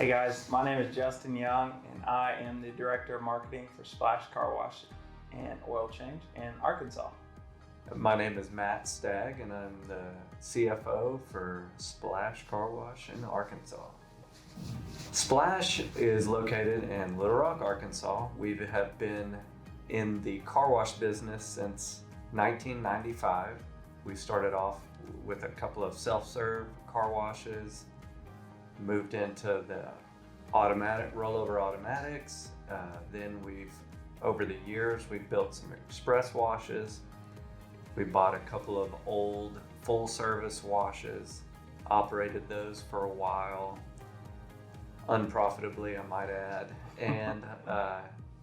Hey guys, my name is Justin Young and I am the Director of Marketing for Splash Car Wash and Oil Change in Arkansas. My name is Matt Stagg and I'm the CFO for Splash Car Wash in Arkansas. Splash is located in Little Rock, Arkansas. We have been in the car wash business since 1995. We started off with a couple of self-serve car washes, moved into the automatic rollover automatics. Then over the years, we've built some express washes. We bought a couple of old full service washes, operated those for a while, unprofitably, I might add. And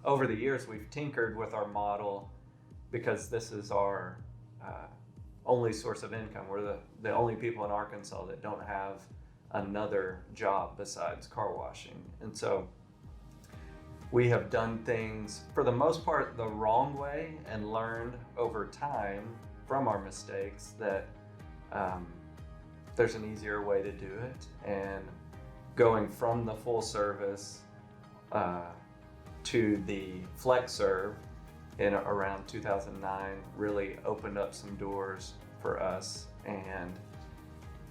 over the years, we've tinkered with our model because this is our only source of income. We're the only people in Arkansas that don't have another job besides car washing. And so we have done things for the most part the wrong way and learned over time from our mistakes that there's an easier way to do it. And going from the full service to the flex serve in around 2009 really opened up some doors for us, and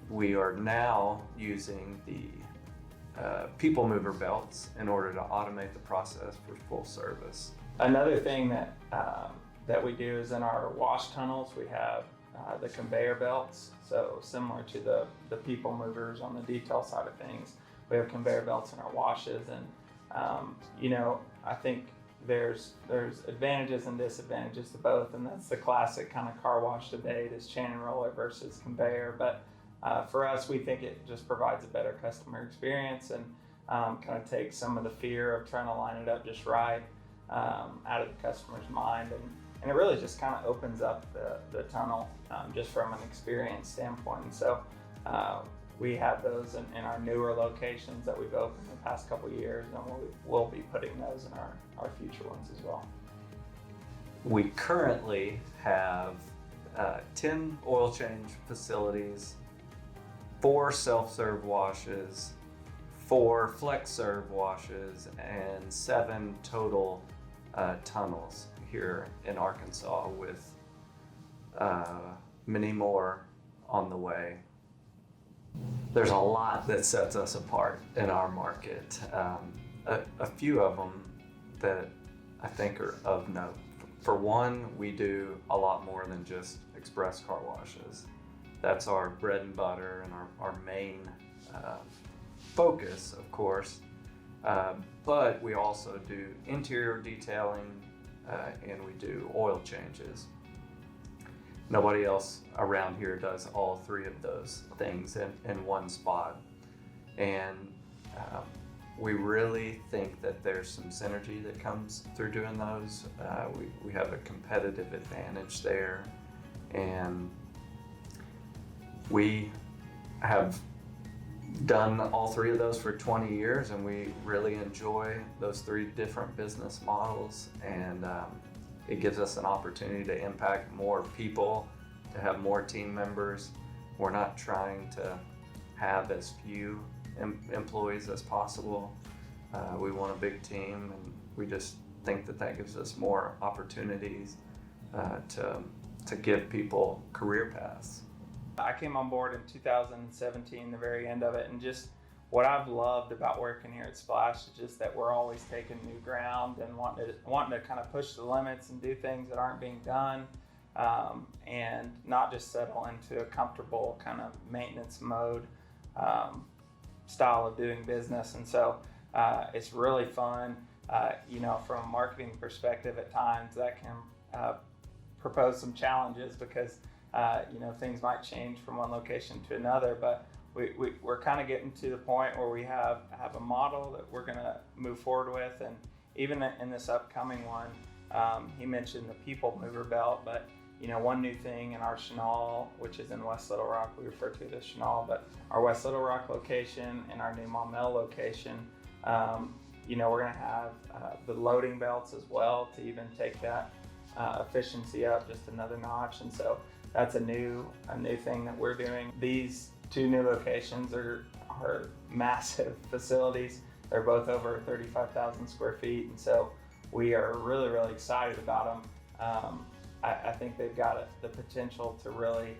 we are now using the people mover belts in order to automate the process for full service. Another thing that we do is in our wash tunnels, we have the conveyor belts. So similar to the people movers on the detail side of things, we have conveyor belts in our washes. And I think there's advantages and disadvantages to both, and that's the classic kind of car wash debate, is chain and roller versus conveyor. But for us, we think it just provides a better customer experience and kind of takes some of the fear of trying to line it up just right out of the customer's mind, and it really just kind of opens up the tunnel just from an experience standpoint. And so we have those in our newer locations that we've opened the past couple of years, and we'll be putting those in our future ones as well. We currently have 10 oil change facilities, 4 self-serve washes, 4 flex-serve washes, and 7 total tunnels here in Arkansas, with many more on the way. There's a lot that sets us apart in our market. A few of them that I think are of note. For one, we do a lot more than just express car washes. That's our bread and butter and our main focus, of course. But we also do interior detailing and we do oil changes. Nobody else around here does all 3 of those things in one spot. And we really think that there's some synergy that comes through doing those. We have a competitive advantage there. And we have done all 3 of those for 20 years, and we really enjoy those 3 different business models. And it gives us an opportunity to impact more people, to have more team members. We're not trying to have as few employees as possible. We want a big team, and we just think that gives us more opportunities to give people career paths. I came on board in 2017, the very end of it, and just what I've loved about working here at Splash is just that we're always taking new ground and wanting to kind of push the limits and do things that aren't being done, and not just settle into a comfortable kind of maintenance mode style of doing business. And so it's really fun. From a marketing perspective, at times that can propose some challenges because things might change from one location to another, but we're kind of getting to the point where we have a model that we're going to move forward with. And even in this upcoming one, he mentioned the people mover belt, but one new thing in our Chenal, which is in West Little Rock, we refer to it as Chenal, but our West Little Rock location and our new Maumelle location, we're going to have the loading belts as well to even take that efficiency up just another notch. And so that's a new thing that we're doing. These 2 new locations are are massive facilities. They're both over 35,000 square feet, and so we are really, really excited about them. I think they've got the potential to really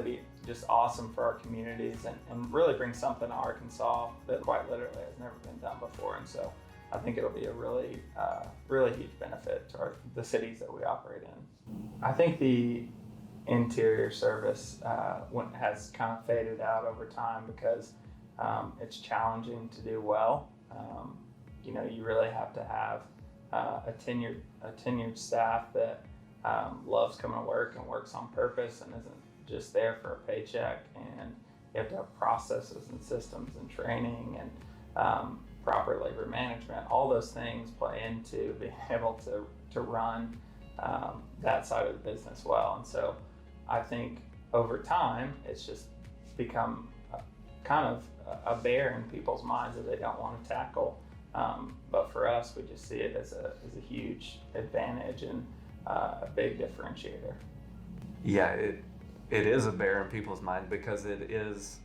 be just awesome for our communities and really bring something to Arkansas that quite literally has never been done before. And so I think it'll be a really, really huge benefit to the cities that we operate in. I think the interior service has kind of faded out over time because it's challenging to do well. You really have to have a tenured staff that loves coming to work and works on purpose and isn't just there for a paycheck. And you have to have processes and systems and training and proper labor management. All those things play into being able to run that side of the business well. And so I think over time, it's just become kind of a bear in people's minds that they don't want to tackle. But for us, we just see it as a huge advantage and a big differentiator. Yeah, it is a bear in people's mind because it is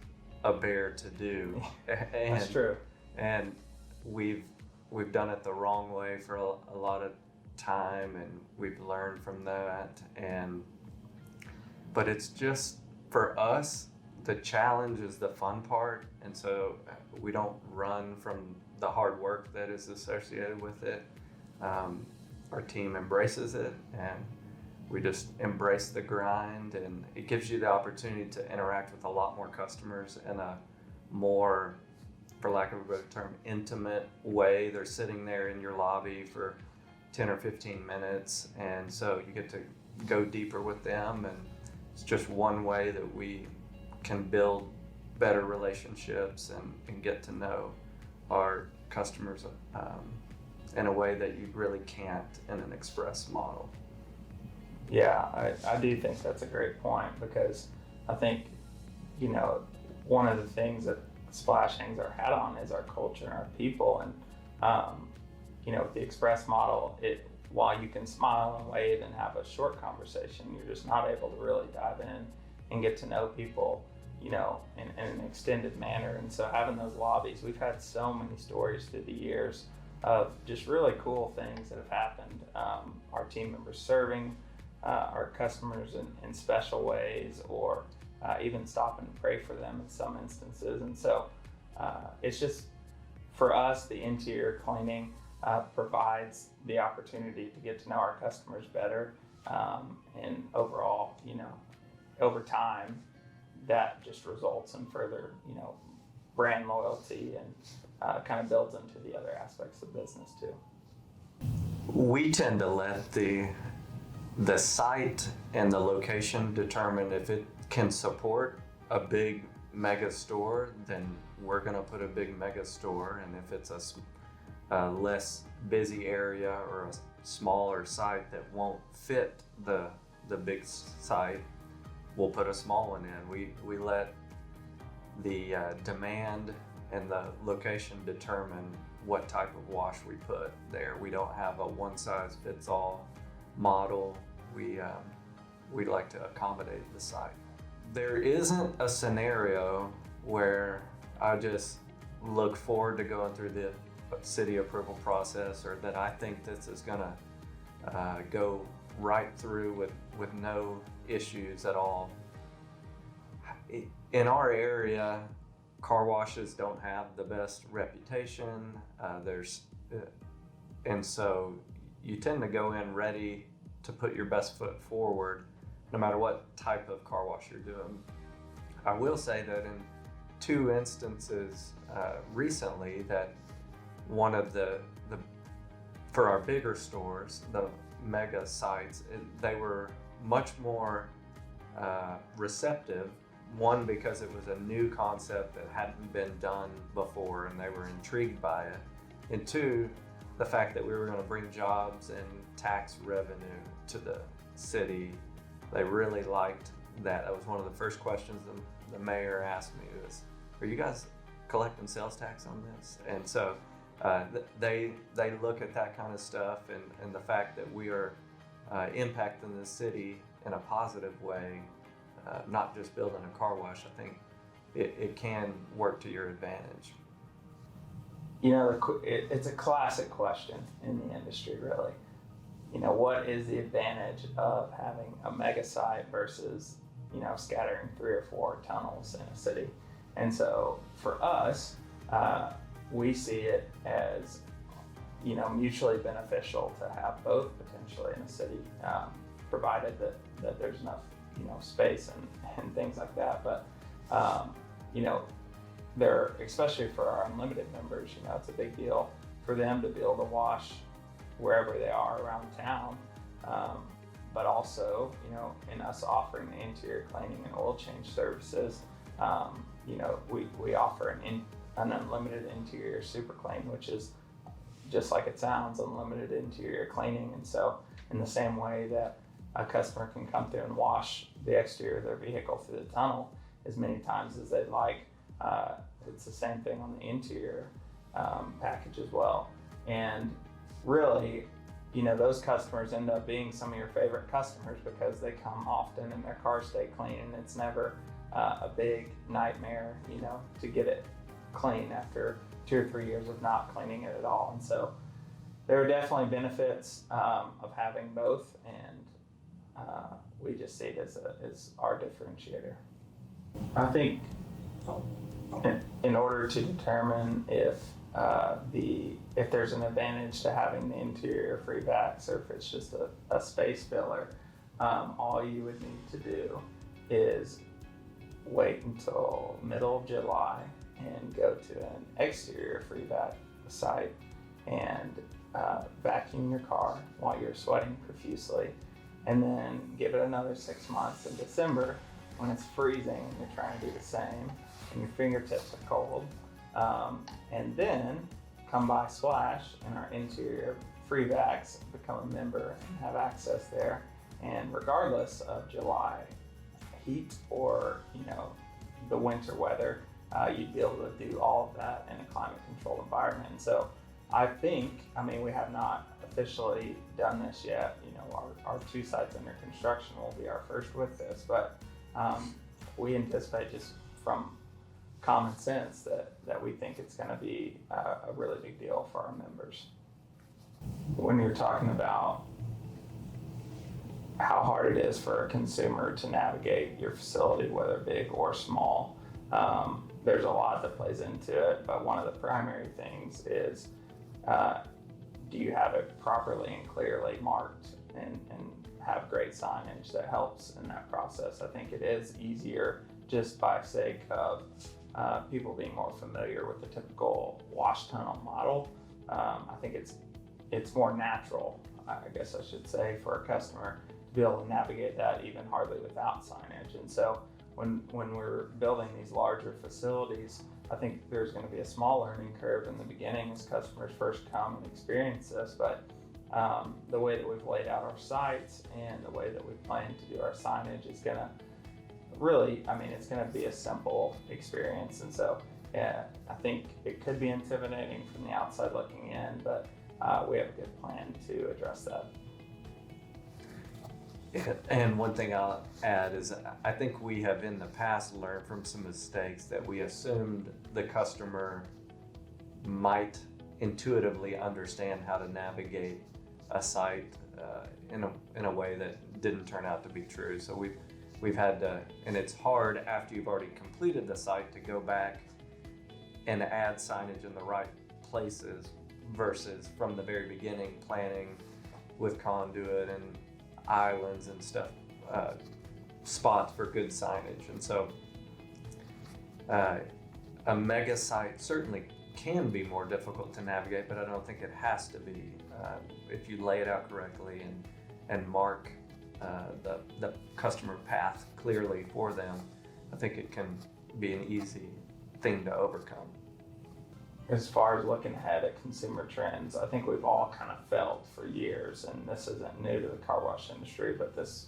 a bear to do. That's true. And we've done it the wrong way for a lot of time, and we've learned from that. But it's just, for us, the challenge is the fun part, and so we don't run from the hard work that is associated with it. Our team embraces it, and we just embrace the grind, and it gives you the opportunity to interact with a lot more customers in a more, for lack of a better term, intimate way. They're sitting there in your lobby for 10 or 15 minutes, and so you get to go deeper with them, and it's just one way that we can build better relationships and get to know our customers in a way that you really can't in an express model. Yeah, I do think that's a great point, because I think, one of the things that Splash hangs our hat on is our culture and our people. And, with the express model, while you can smile and wave and have a short conversation, you're just not able to really dive in and get to know people, in an extended manner. And so having those lobbies, we've had so many stories through the years of just really cool things that have happened. Our team members serving our customers in special ways, or even stopping to pray for them in some instances. And so it's just, for us, the interior cleaning provides the opportunity to get to know our customers better. And overall, over time, that just results in further, brand loyalty and kind of builds into the other aspects of business too. We tend to let the site and the location determine if it can support a big mega store, then we're going to put a big mega store. And if it's a less busy area or a smaller site that won't fit the big site, we'll put a small one in. We let the demand and the location determine what type of wash we put there. We don't have a one-size-fits-all model. We like to accommodate the site. There isn't a scenario where I just look forward to going through the city approval process, or that I think this is gonna go right through with no issues at all. In our area, car washes don't have the best reputation. And so you tend to go in ready to put your best foot forward, no matter what type of car wash you're doing. I will say that in 2 instances recently, that one of the for our bigger stores, the mega sites, they were much more receptive. One, because it was a new concept that hadn't been done before and they were intrigued by it. And 2, the fact that we were going to bring jobs and tax revenue to the city. They really liked that. That was one of the first questions the mayor asked me was, "Are you guys collecting sales tax on this?" And so they look at that kind of stuff, and the fact that we are impacting the city in a positive way, not just building a car wash. I think it can work to your advantage. You know, it's a classic question in the industry, really. You know, what is the advantage of having a mega site versus, you know, scattering 3 or 4 tunnels in a city? And so for us, we see it as, you know, mutually beneficial to have both potentially in a city, provided that there's enough, you know, space and things like that. But, you know, especially for our unlimited members, you know, it's a big deal for them to be able to wash wherever they are around town. But also, you know, in us offering the interior cleaning and oil change services, you know, we offer an unlimited interior super clean, which is just like it sounds, unlimited interior cleaning. And so in the same way that a customer can come through and wash the exterior of their vehicle through the tunnel as many times as they'd like, it's the same thing on the interior package as well. And really, you know, those customers end up being some of your favorite customers because they come often and their cars stay clean, and it's never a big nightmare, you know, to get it clean after 2 or 3 years of not cleaning it at all. And so there are definitely benefits of having both, and we just see it as our differentiator. I think in order to determine if there's an advantage to having the interior free vacs or if it's just a space filler, all you would need to do is wait until middle of July and go to an exterior free vac site and vacuum your car while you're sweating profusely, and then give it another 6 months in December when it's freezing and you're trying to do the same and your fingertips are cold, and then come by Splash and our interior free vacs, become a member and have access there. And regardless of July heat or, you know, the winter weather, you'd be able to do all of that in a climate controlled environment. And so I mean, we have not officially done this yet. You know, our 2 sites under construction will be our first with this, but we anticipate, just from common sense, that we think it's going to be a really big deal for our members. When you're talking about how hard it is for a consumer to navigate your facility, whether big or small, there's a lot that plays into it, but one of the primary things is, do you have it properly and clearly marked and have great signage that helps in that process? I think it is easier just by sake of people being more familiar with the typical wash tunnel model. I think it's more natural, I guess I should say, for a customer to be able to navigate that even hardly without signage. And so when we're building these larger facilities, I think there's going to be a small learning curve in the beginning as customers first come and experience this, but the way that we've laid out our sites and the way that we plan to do our signage is going to really, I mean, it's going to be a simple experience. And so I think it could be intimidating from the outside looking in, but we have a good plan to address that. And one thing I'll add is I think we have in the past learned from some mistakes that we assumed the customer might intuitively understand how to navigate a site in a way that didn't turn out to be true. So we've had to, and it's hard after you've already completed the site to go back and add signage in the right places versus from the very beginning planning with conduit and islands and stuff, spots for good signage. And so a mega site certainly can be more difficult to navigate, but I don't think it has to be. If you lay it out correctly and mark the customer path clearly for them, I think it can be an easy thing to overcome. As far as looking ahead at consumer trends, I think we've all kind of felt for years, and this isn't new to the car wash industry, but this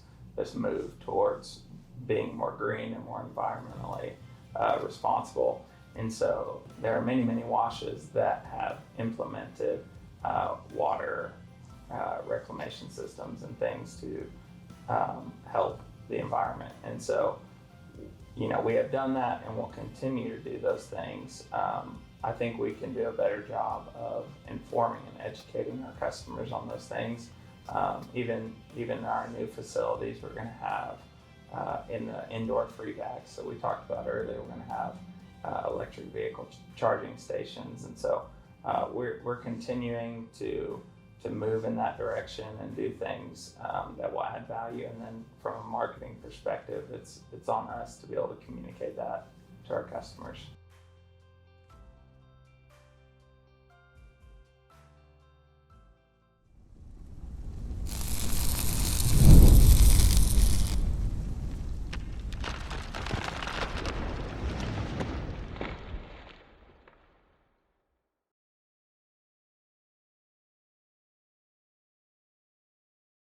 move towards being more green and more environmentally responsible. And so there are many, many washes that have implemented water reclamation systems and things to help the environment. And so we have done that and will continue to do those things. I think we can do a better job of informing and educating our customers on those things. Even our new facilities, we're going to have in the indoor free bags. So we talked about earlier, we're going to have electric vehicle charging stations, and so we're continuing to move in that direction and do things that will add value. And then from a marketing perspective, it's on us to be able to communicate that to our customers.